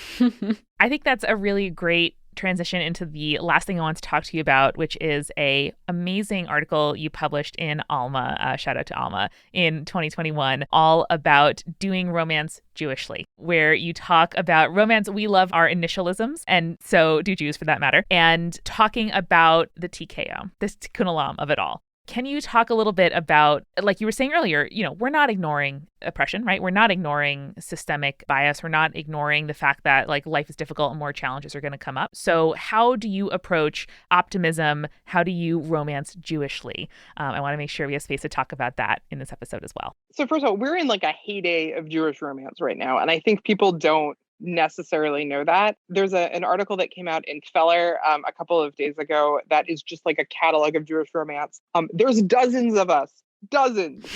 I think that's a really great transition into the last thing I want to talk to you about, which is a amazing article you published in Alma, shout out to Alma, in 2021, all about doing romance Jewishly, where you talk about romance. We love our initialisms, and so do Jews for that matter, and talking about the TKO, this tikkun olam of it all. Can you talk a little bit about, like you were saying earlier, we're not ignoring oppression, right? We're not ignoring systemic bias. We're not ignoring the fact that like life is difficult and more challenges are going to come up. So how do you approach optimism? How do you romance Jewishly? I want to make sure we have space to talk about that in this episode as well. So first of all, we're in like a heyday of Jewish romance right now. And I think people don't necessarily know that. There's an article that came out in Feller a couple of days ago that is just like a catalog of Jewish romance. There's dozens of us, dozens.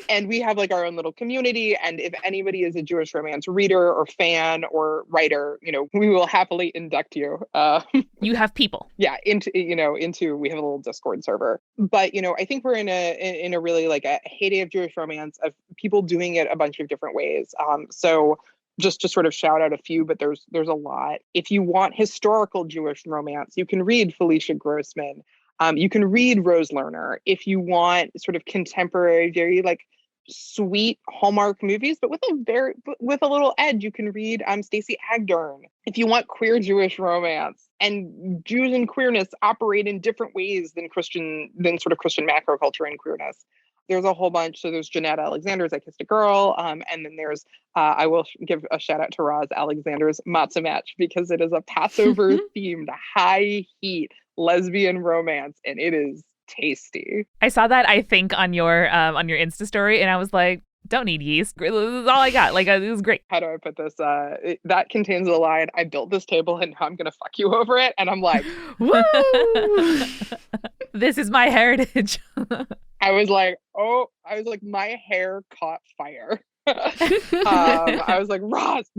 And we have like our own little community. And if anybody is a Jewish romance reader or fan or writer, we will happily induct you. You have people. Yeah, into we have a little Discord server. But I think we're in a really like a heyday of Jewish romance, of people doing it a bunch of different ways. So just to sort of shout out a few, but there's a lot. If you want historical Jewish romance, you can read Felicia Grossman. You can read Rose Lerner. If you want sort of contemporary, very like sweet Hallmark movies, but with a little edge, you can read Stacey Agdern. If you want queer Jewish romance, and Jews and queerness operate in different ways than Christian macro culture and queerness. There's a whole bunch. So there's Jeanette Alexander's I Kissed a Girl. And then there's, I will give a shout out to Roz Alexander's Matzah Match, because it is a Passover themed high heat lesbian romance. And it is tasty. I saw that, I think, on your Insta story. And I was like, don't need yeast. This is all I got. Like, it was great. How do I put this? That contains the line, I built this table and now I'm going to fuck you over it. And I'm like, woo! This is my heritage. I was like, my hair caught fire. I was like, Roz.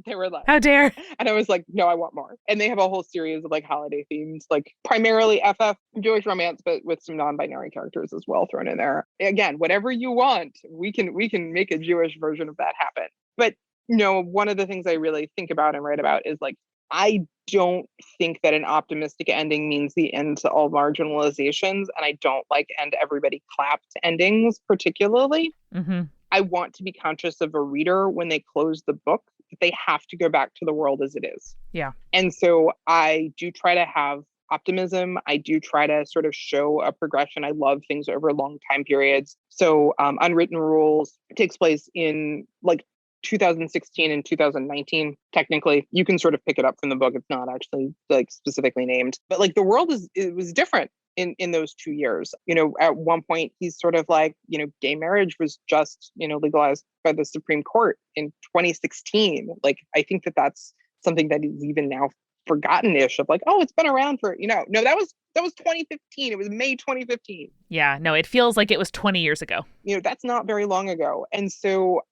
They were like, how dare. And I was like, no, I want more. And they have a whole series of like holiday themes, like primarily FF Jewish romance, but with some non-binary characters as well thrown in there. Again, whatever you want, we can make a Jewish version of that happen. But one of the things I really think about and write about is like, I don't think that an optimistic ending means the end to all marginalizations. And I don't like end everybody clapped endings particularly. Mm-hmm. I want to be conscious of a reader when they close the book, that they have to go back to the world as it is. Yeah. And so I do try to have optimism. I do try to sort of show a progression. I love things over long time periods. So Unwritten Rules takes place in like 2016 and 2019. Technically, you can sort of pick it up from the book. It's not actually like specifically named, but like the world was different in those 2 years. At one point he's sort of like, gay marriage was just, legalized by the Supreme Court in 2016. Like, I think that's something that is even now forgotten-ish, of like, oh, it's been around for, no, that was 2015. It was May 2015. Yeah, no, it feels like it was 20 years ago. That's not very long ago. And so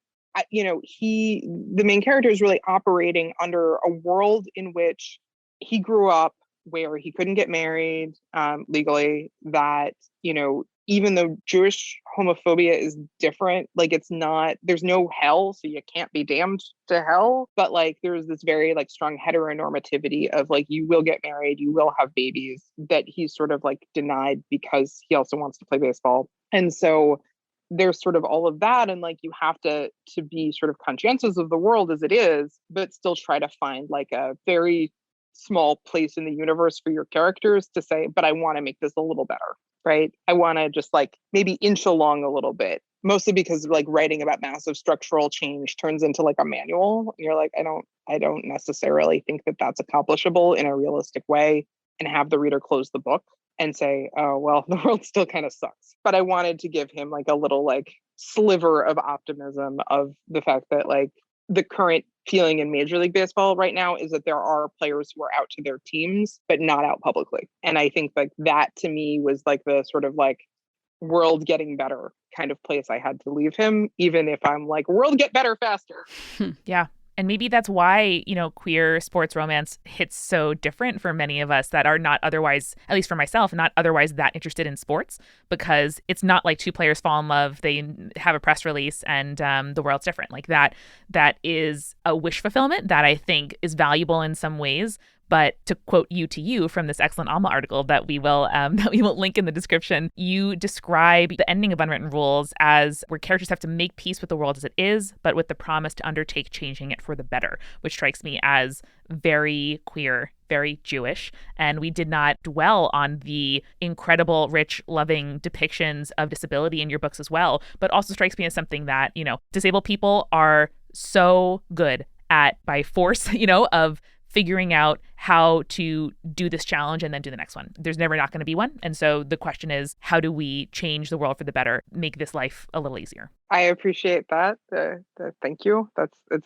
the main character is really operating under a world in which he grew up, where he couldn't get married legally, that, even though Jewish homophobia is different, like there's no hell, so you can't be damned to hell. But like, there's this very like strong heteronormativity of like, you will get married, you will have babies, that he's sort of like denied because he also wants to play baseball. And so there's sort of all of that. And like, you have to be sort of conscientious of the world as it is, but still try to find like a very small place in the universe for your characters to say, but I want to make this a little better, right? I want to just like maybe inch along a little bit, mostly because like writing about massive structural change turns into like a manual. And you're like, I don't necessarily think that that's accomplishable in a realistic way, and have the reader close the book and say, oh, well, the world still kind of sucks. But I wanted to give him like a little like sliver of optimism of the fact that like the current feeling in Major League Baseball right now is that there are players who are out to their teams, but not out publicly. And I think like that to me was like the sort of like world getting better kind of place I had to leave him, even if I'm like, world get better faster. Yeah. And maybe that's why, queer sports romance hits so different for many of us that are not otherwise, at least for myself, not otherwise that interested in sports, because it's not like two players fall in love, they have a press release, and the world's different. Like that is a wish fulfillment that I think is valuable in some ways. But to quote you to you from this excellent Alma article that we will link in the description, you describe the ending of Unwritten Rules as where characters have to make peace with the world as it is, but with the promise to undertake changing it for the better, which strikes me as very queer, very Jewish, and we did not dwell on the incredible, rich, loving depictions of disability in your books as well, but also strikes me as something that, disabled people are so good at, by force, of figuring out how to do this challenge and then do the next one. There's never not going to be one. And so the question is, how do we change the world for the better, make this life a little easier? I appreciate that. Thank you.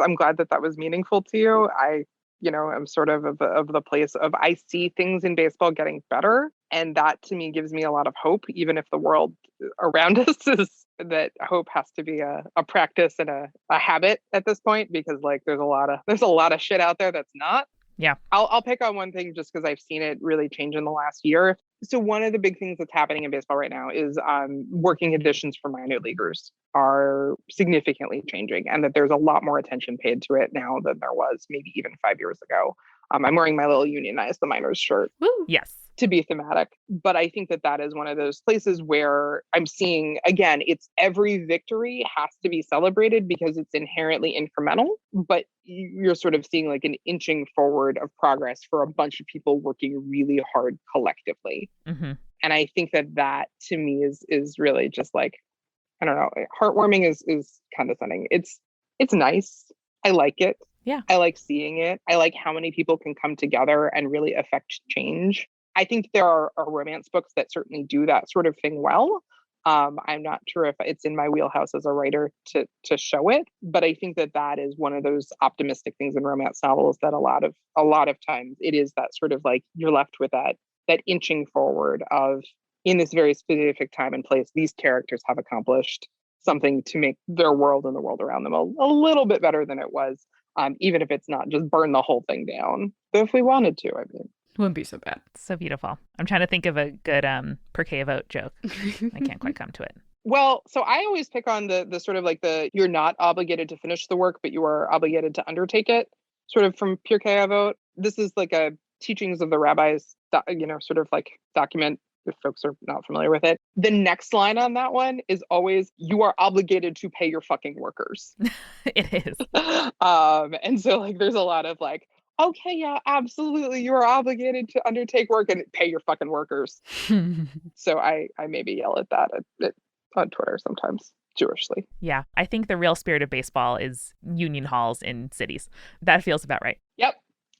I'm glad that was meaningful to you. I'm sort of the place of I see things in baseball getting better. And that to me gives me a lot of hope, even if the world around us is that hope has to be a practice and a habit at this point, because like there's a lot of shit out there that's not. Yeah. I'll pick on one thing just because I've seen it really change in the last year. So one of the big things that's happening in baseball right now is working conditions for minor leaguers are significantly changing, and that there's a lot more attention paid to it now than there was maybe even 5 years ago. I'm wearing my little Unionize the Minors shirt. Woo. Yes. To be thematic. But I think that is one of those places where I'm seeing, again, it's every victory has to be celebrated because it's inherently incremental, but you're sort of seeing like an inching forward of progress for a bunch of people working really hard collectively. Mm-hmm. And I think that to me is really just like, I don't know, heartwarming is condescending. It's nice. I like it. Yeah. I like seeing it. I like how many people can come together and really affect change. I think there are romance books that certainly do that sort of thing well. I'm not sure if it's in my wheelhouse as a writer to show it, but I think that is one of those optimistic things in romance novels that a lot of times it is that sort of like you're left with that inching forward of, in this very specific time and place, these characters have accomplished something to make their world and the world around them a little bit better than it was, even if it's not just burn the whole thing down. Though if we wanted to, I mean. Wouldn't be so bad. So beautiful. I'm trying to think of a good per K vote joke. I can't quite come to it. Well, so I always pick on the sort of like you're not obligated to finish the work, but you are obligated to undertake it, sort of from Pure K vote. This is like a teachings of the rabbis, sort of like document, if folks are not familiar with it. The next line on that one is always, you are obligated to pay your fucking workers. It is. And so like there's a lot of like, okay, yeah, absolutely. You are obligated to undertake work and pay your fucking workers. So I maybe yell at that on Twitter sometimes, Jewishly. Yeah, I think the real spirit of baseball is union halls in cities. That feels about right. Yep.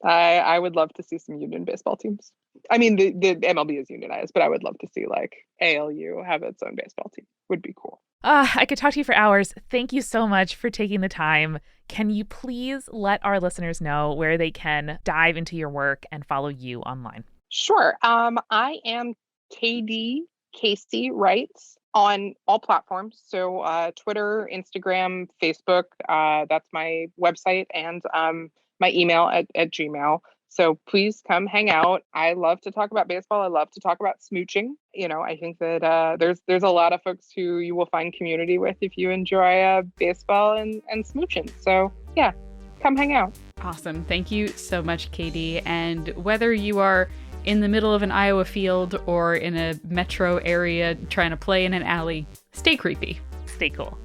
I would love to see some union baseball teams. I mean, the MLB is unionized, but I would love to see like ALU have its own baseball team. Would be cool. I could talk to you for hours. Thank you so much for taking the time. Can you please let our listeners know where they can dive into your work and follow you online? Sure. I am KD Casey Writes on all platforms. So Twitter, Instagram, Facebook. That's my website and my email at Gmail. So please come hang out. I love to talk about baseball. I love to talk about smooching. I think that there's a lot of folks who you will find community with if you enjoy baseball and smooching. So yeah, come hang out. Awesome. Thank you so much, Katie. And whether you are in the middle of an Iowa field or in a metro area trying to play in an alley, stay creepy. Stay cool.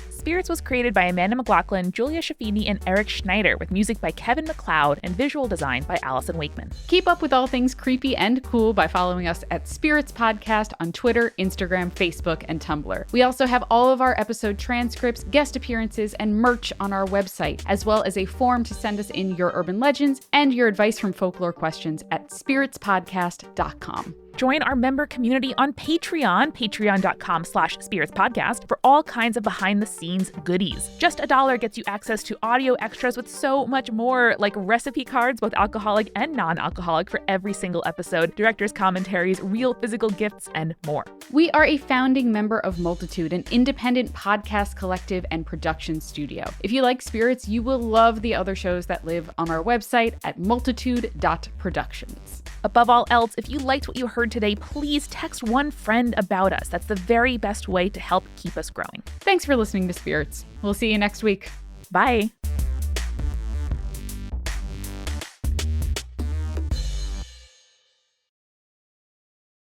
Spirits was created by Amanda McLaughlin, Julia Schaffini, and Eric Schneider, with music by Kevin MacLeod and visual design by Allison Wakeman. Keep up with all things creepy and cool by following us at Spirits Podcast on Twitter, Instagram, Facebook, and Tumblr. We also have all of our episode transcripts, guest appearances, and merch on our website, as well as a form to send us in your urban legends and your advice from folklore questions at spiritspodcast.com. Join our member community on Patreon, patreon.com/spiritspodcast, for all kinds of behind-the-scenes goodies. Just $1 gets you access to audio extras with so much more, like recipe cards, both alcoholic and non-alcoholic, for every single episode, director's commentaries, real physical gifts, and more. We are a founding member of Multitude, an independent podcast collective and production studio. If you like Spirits, you will love the other shows that live on our website at multitude.productions. Above all else, if you liked what you heard today, please text one friend about us. That's the very best way to help keep us growing. Thanks for listening to Spirits. We'll see you next week. Bye.